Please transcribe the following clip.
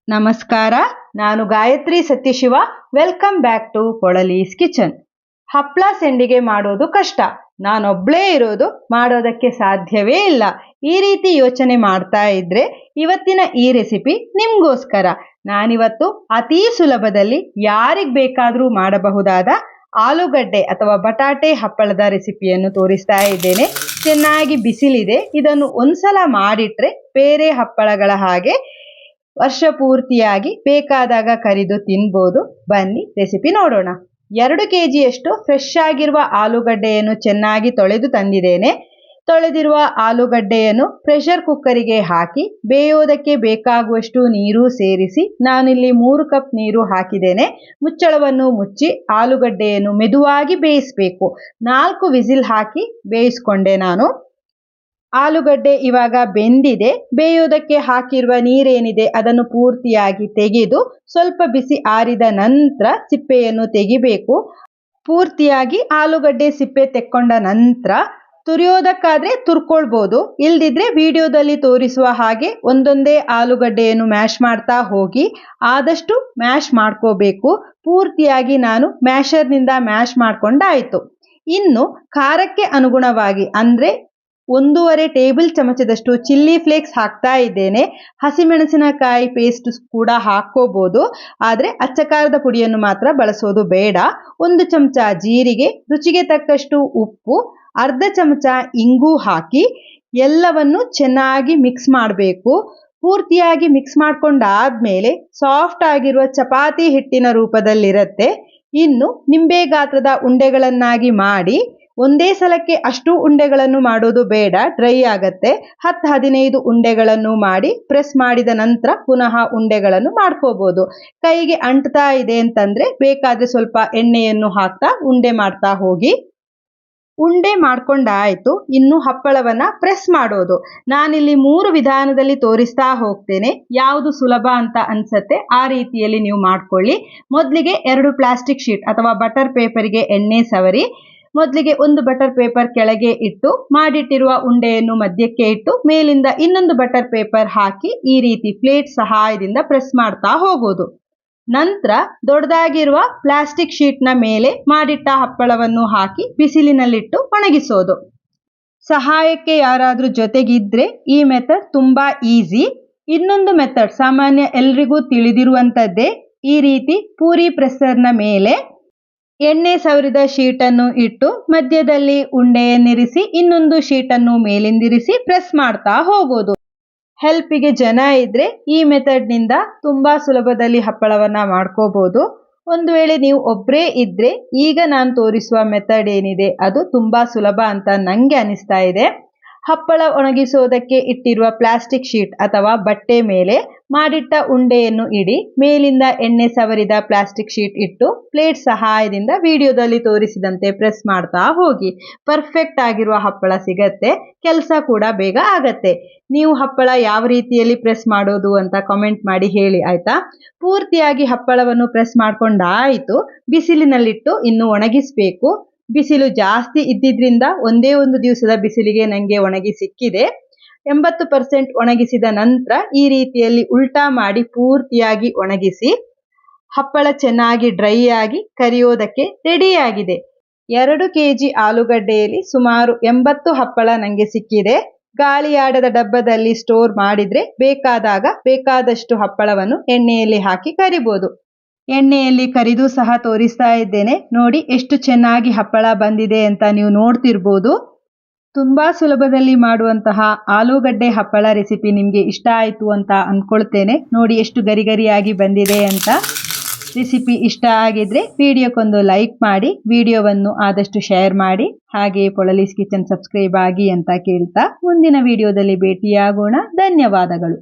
ನಮಸ್ಕಾರ, ನಾನು Gayatri Satyashiva. Welcome back to Polali's kitchen. ಹಪ್ಪಳ ಸೆಂಡಿಗೆ ಮಾಡೋದು ಕಷ್ಟ, ನಾನೊಬ್ಳೇ ಇರೋದು, ಮಾಡೋದಕ್ಕೆ ಸಾಧ್ಯವೇ ಇಲ್ಲ. ಈ ರೀತಿ ಯೋಚನೆ ಮಾಡ್ತಾ ಇದ್ರೆ ಇವತ್ತಿನ ಈ ರೆಸಿಪಿ ನಿಮಗೋಸ್ಕರ. ನಾನಿವತ್ತು ಅತೀ ಸುಲಭದಲ್ಲಿ ಯಾರಿಗೆ ಬೇಕಾದರೂ ಮಾಡಬಹುದಾದ ಆಲೂಗಡ್ಡೆ ಅಥವಾ ಬಟಾಟೆ ಹಪ್ಪಳದ ರೆಸಿಪಿಯನ್ನು ತೋರಿಸ್ತಾ ಇದ್ದೇನೆ. ಚೆನ್ನಾಗಿ ಬಿಸಿಲಿದೆ, ಇದನ್ನು ಒಂದ್ಸಲ ಮಾಡಿಟ್ರೆ ಬೇರೆ ಹಪ್ಪಳಗಳ ಹಾಗೆ ವರ್ಷ ಪೂರ್ತಿಯಾಗಿ ಬೇಕಾದಾಗ ಕರಿದು ತಿನ್ಬೋದು. ಬನ್ನಿ ರೆಸಿಪಿ ನೋಡೋಣ. 2 kgಯಷ್ಟು ಫ್ರೆಶ್ ಆಗಿರುವ ಆಲೂಗಡ್ಡೆಯನ್ನು ಚೆನ್ನಾಗಿ ತೊಳೆದು ತಂದಿದ್ದೇನೆ. ತೊಳೆದಿರುವ ಆಲೂಗಡ್ಡೆಯನ್ನು ಪ್ರೆಷರ್ ಕುಕ್ಕರಿಗೆ ಹಾಕಿ ಬೇಯೋದಕ್ಕೆ ಬೇಕಾಗುವಷ್ಟು ನೀರು ಸೇರಿಸಿ ನಾನಿಲ್ಲಿ 3 ಕಪ್ ನೀರು ಹಾಕಿದ್ದೇನೆ. ಮುಚ್ಚಳವನ್ನು ಮುಚ್ಚಿ ಆಲೂಗಡ್ಡೆಯನ್ನು ಮೆದುವಾಗಿ ಬೇಯಿಸಬೇಕು. 4 ವಿಸಿಲ್ ಹಾಕಿ ಬೇಯಿಸ್ಕೊಂಡೆ ನಾನು. ಆಲೂಗಡ್ಡೆ ಇವಾಗ ಬೆಂದಿದೆ. ಬೇಯೋದಕ್ಕೆ ಹಾಕಿರುವ ನೀರೇನಿದೆ ಅದನ್ನು ಪೂರ್ತಿಯಾಗಿ ತೆಗೆದು ಸ್ವಲ್ಪ ಬಿಸಿ ಆರಿದ ನಂತರ ಸಿಪ್ಪೆಯನ್ನು ತೆಗಿಬೇಕು. ಪೂರ್ತಿಯಾಗಿ ಆಲೂಗಡ್ಡೆ ಸಿಪ್ಪೆ ತೆಕ್ಕೊಂಡ ನಂತರ ತುರಿಯೋದಕ್ಕಾದ್ರೆ ತುರ್ಕೊಳ್ಬೋದು, ಇಲ್ದಿದ್ರೆ ವಿಡಿಯೋದಲ್ಲಿ ತೋರಿಸುವ ಹಾಗೆ ಒಂದೊಂದೇ ಆಲೂಗಡ್ಡೆಯನ್ನು ಮ್ಯಾಶ್ ಮಾಡ್ತಾ ಹೋಗಿ ಆದಷ್ಟು ಮ್ಯಾಶ್ ಮಾಡ್ಕೋಬೇಕು. ಪೂರ್ತಿಯಾಗಿ ನಾನು ಮ್ಯಾಶರ್ನಿಂದ ಮ್ಯಾಶ್ ಮಾಡ್ಕೊಂಡಾಯಿತು. ಇನ್ನು ಖಾರಕ್ಕೆ ಅನುಗುಣವಾಗಿ ಅಂದರೆ 1.5 ಟೇಬಲ್ ಚಮಚದಷ್ಟು ಚಿಲ್ಲಿ ಫ್ಲೇಕ್ಸ್ ಹಾಕ್ತಾ ಇದ್ದೇನೆ. ಹಸಿಮೆಣಸಿನಕಾಯಿ ಪೇಸ್ಟ್ ಕೂಡ ಹಾಕ್ಕೋಬೋದು, ಆದರೆ ಅಚ್ಚಕಾರದ ಪುಡಿಯನ್ನು ಮಾತ್ರ ಬಳಸೋದು ಬೇಡ. 1 ಚಮಚ ಜೀರಿಗೆ, ರುಚಿಗೆ ತಕ್ಕಷ್ಟು ಉಪ್ಪು, ಅರ್ಧ ಚಮಚ ಇಂಗು ಹಾಕಿ ಎಲ್ಲವನ್ನು ಚೆನ್ನಾಗಿ ಮಿಕ್ಸ್ ಮಾಡಬೇಕು. ಪೂರ್ತಿಯಾಗಿ ಮಿಕ್ಸ್ ಮಾಡ್ಕೊಂಡಾದ್ಮೇಲೆ ಸಾಫ್ಟ್ ಆಗಿರುವ ಚಪಾತಿ ಹಿಟ್ಟಿನ ರೂಪದಲ್ಲಿರುತ್ತೆ. ಇನ್ನು ನಿಂಬೆ ಗಾತ್ರದ ಉಂಡೆಗಳನ್ನಾಗಿ ಮಾಡಿ, ಒಂದೇ ಸಲಕ್ಕೆ ಅಷ್ಟು ಉಂಡೆಗಳನ್ನು ಮಾಡೋದು ಬೇಡ, ಡ್ರೈ ಆಗತ್ತೆ. 10-15 ಉಂಡೆಗಳನ್ನು ಮಾಡಿ ಪ್ರೆಸ್ ಮಾಡಿದ ನಂತರ ಪುನಃ ಉಂಡೆಗಳನ್ನು ಮಾಡ್ಕೋಬಹುದು. ಕೈಗೆ ಅಂಟ್ತಾ ಇದೆ ಅಂತಂದ್ರೆ ಬೇಕಾದ್ರೆ ಸ್ವಲ್ಪ ಎಣ್ಣೆಯನ್ನು ಹಾಕ್ತಾ ಉಂಡೆ ಮಾಡ್ತಾ ಹೋಗಿ. ಉಂಡೆ ಮಾಡ್ಕೊಂಡಾಯ್ತು. ಇನ್ನು ಹಪ್ಪಳವನ್ನ ಪ್ರೆಸ್ ಮಾಡೋದು. ನಾನಿಲ್ಲಿ 3 ವಿಧಾನದಲ್ಲಿ ತೋರಿಸ್ತಾ ಹೋಗ್ತೇನೆ. ಯಾವುದು ಸುಲಭ ಅಂತ ಅನ್ಸತ್ತೆ ಆ ರೀತಿಯಲ್ಲಿ ನೀವು ಮಾಡ್ಕೊಳ್ಳಿ. ಮೊದಲಿಗೆ 2 ಪ್ಲಾಸ್ಟಿಕ್ ಶೀಟ್ ಅಥವಾ ಬಟರ್ ಪೇಪರ್ಗೆ ಎಣ್ಣೆ ಸವರಿ. ಮೊದಲಿಗೆ 1 ಬಟರ್ ಪೇಪರ್ ಕೆಳಗೆ ಇಟ್ಟು ಮಾಡಿಟ್ಟಿರುವ ಉಂಡೆಯನ್ನು ಮಧ್ಯಕ್ಕೆ ಇಟ್ಟು ಮೇಲಿಂದ ಇನ್ನೊಂದು ಬಟರ್ ಪೇಪರ್ ಹಾಕಿ ಈ ರೀತಿ ಪ್ಲೇಟ್ ಸಹಾಯದಿಂದ ಪ್ರೆಸ್ ಮಾಡ್ತಾ ಹೋಗೋದು. ನಂತರ ದೊಡ್ಡದಾಗಿರುವ ಪ್ಲಾಸ್ಟಿಕ್ ಶೀಟ್ನ ಮೇಲೆ ಮಾಡಿಟ್ಟ ಹಪ್ಪಳವನ್ನು ಹಾಕಿ ಬಿಸಿಲಿನಲ್ಲಿಟ್ಟು ಒಣಗಿಸೋದು. ಸಹಾಯಕ್ಕೆ ಯಾರಾದರೂ ಜೊತೆಗಿದ್ರೆ ಈ ಮೆಥಡ್ ತುಂಬಾ ಈಸಿ. ಇನ್ನೊಂದು ಮೆಥಡ್ ಸಾಮಾನ್ಯ ಎಲ್ರಿಗೂ ತಿಳಿದಿರುವಂಥದ್ದೇ. ಈ ರೀತಿ ಪೂರಿ ಪ್ರೆಸ್ಸರ್ನ ಮೇಲೆ ಎಣ್ಣೆ ಸವರಿದ ಶೀಟನ್ನು ಇಟ್ಟು ಮಧ್ಯದಲ್ಲಿ ಉಂಡೆಯನ್ನಿರಿಸಿ ಇನ್ನೊಂದು ಶೀಟನ್ನು ಮೇಲಿಂದಿರಿಸಿ ಪ್ರೆಸ್ ಮಾಡ್ತಾ ಹೋಗೋದು. ಹೆಲ್ಪಿಗೆ ಜನ ಇದ್ರೆ ಈ ಮೆಥಡ್ನಿಂದ ತುಂಬಾ ಸುಲಭದಲ್ಲಿ ಹಪ್ಪಳವನ್ನ ಮಾಡ್ಕೋಬಹುದು. ಒಂದು ವೇಳೆ ನೀವು ಒಬ್ಬರೇ ಇದ್ರೆ ಈಗ ನಾನು ತೋರಿಸುವ ಮೆಥಡ್ ಏನಿದೆ ಅದು ತುಂಬಾ ಸುಲಭ ಅಂತ ನಂಗೆ ಅನಿಸ್ತಾ ಇದೆ. ಹಪ್ಪಳ ಒಣಗಿಸೋದಕ್ಕೆ ಇಟ್ಟಿರುವ ಪ್ಲಾಸ್ಟಿಕ್ ಶೀಟ್ ಅಥವಾ ಬಟ್ಟೆ ಮೇಲೆ ಮಾಡಿಟ್ಟ ಉಂಡೆಯನ್ನು ಇಡಿ. ಮೇಲಿಂದ ಎಣ್ಣೆ ಸವರಿದ ಪ್ಲಾಸ್ಟಿಕ್ ಶೀಟ್ ಇಟ್ಟು ಪ್ಲೇಟ್ ಸಹಾಯದಿಂದ ವಿಡಿಯೋದಲ್ಲಿ ತೋರಿಸಿದಂತೆ ಪ್ರೆಸ್ ಮಾಡ್ತಾ ಹೋಗಿ. ಪರ್ಫೆಕ್ಟ್ ಆಗಿರುವ ಹಪ್ಪಳ ಸಿಗತ್ತೆ, ಕೆಲಸ ಕೂಡ ಬೇಗ ಆಗತ್ತೆ. ನೀವು ಹಪ್ಪಳ ಯಾವ ರೀತಿಯಲ್ಲಿ ಪ್ರೆಸ್ ಮಾಡೋದು ಅಂತ ಕಾಮೆಂಟ್ ಮಾಡಿ ಹೇಳಿ ಆಯ್ತಾ. ಪೂರ್ತಿಯಾಗಿ ಹಪ್ಪಳವನ್ನು ಪ್ರೆಸ್ ಮಾಡ್ಕೊಂಡಾಯಿತು. ಬಿಸಿಲಿನಲ್ಲಿಟ್ಟು ಇನ್ನು ಒಣಗಿಸ್ಬೇಕು. ಬಿಸಿಲು ಜಾಸ್ತಿ ಇದ್ದಿದ್ರಿಂದ ಒಂದೇ ಒಂದು ದಿವಸದ ಬಿಸಿಲಿಗೆ ನನಗೆ ಒಣಗಿ ಸಿಕ್ಕಿದೆ. 80% ಒಣಗಿಸಿದ ನಂತರ ಈ ರೀತಿಯಲ್ಲಿ ಉಲ್ಟಾ ಮಾಡಿ ಪೂರ್ತಿಯಾಗಿ ಒಣಗಿಸಿ ಹಪ್ಪಳ ಚೆನ್ನಾಗಿ ಡ್ರೈ ಆಗಿ ಕರಿಯೋದಕ್ಕೆ ರೆಡಿಯಾಗಿದೆ. 2 kg ಆಲೂಗಡ್ಡೆಯಲ್ಲಿ ಸುಮಾರು 80 ಹಪ್ಪಳ ನನಗೆ ಸಿಕ್ಕಿದೆ. ಗಾಳಿಯಾಡದ ಡಬ್ಬದಲ್ಲಿ ಸ್ಟೋರ್ ಮಾಡಿದ್ರೆ ಬೇಕಾದಾಗ ಬೇಕಾದಷ್ಟು ಹಪ್ಪಳವನ್ನು ಎಣ್ಣೆಯಲ್ಲಿ ಹಾಕಿ ಕರಿಬೋದು. ಎಣ್ಣೆಯಲ್ಲಿ ಕರಿದು ಸಹ ತೋರಿಸ್ತಾ ಇದ್ದೇನೆ. ನೋಡಿ ಎಷ್ಟು ಚೆನ್ನಾಗಿ ಹಪ್ಪಳ ಬಂದಿದೆ ಅಂತ ನೀವು ನೋಡ್ತಿರ್ಬೋದು. ತುಂಬಾ ಸುಲಭದಲ್ಲಿ ಮಾಡುವಂತಹ ಆಲೂಗಡ್ಡೆ ಹಪ್ಪಳ ರೆಸಿಪಿ ನಿಮಗೆ ಇಷ್ಟ ಆಯಿತು ಅಂತ ಅಂದ್ಕೊಳ್ತೇನೆ. ನೋಡಿ ಎಷ್ಟು ಗರಿಗರಿಯಾಗಿ ಬಂದಿದೆ ಅಂತ. ರೆಸಿಪಿ ಇಷ್ಟ ಆಗಿದ್ರೆ ವಿಡಿಯೋಕ್ಕೊಂದು ಲೈಕ್ ಮಾಡಿ, ವಿಡಿಯೋವನ್ನು ಆದಷ್ಟು ಶೇರ್ ಮಾಡಿ, ಹಾಗೆ ಪೊಳಲೀಸ್ ಕಿಚನ್ ಸಬ್ಸ್ಕ್ರೈಬ್ ಆಗಿ ಅಂತ ಕೇಳ್ತಾ ಮುಂದಿನ ವಿಡಿಯೋದಲ್ಲಿ ಭೇಟಿಯಾಗೋಣ. ಧನ್ಯವಾದಗಳು.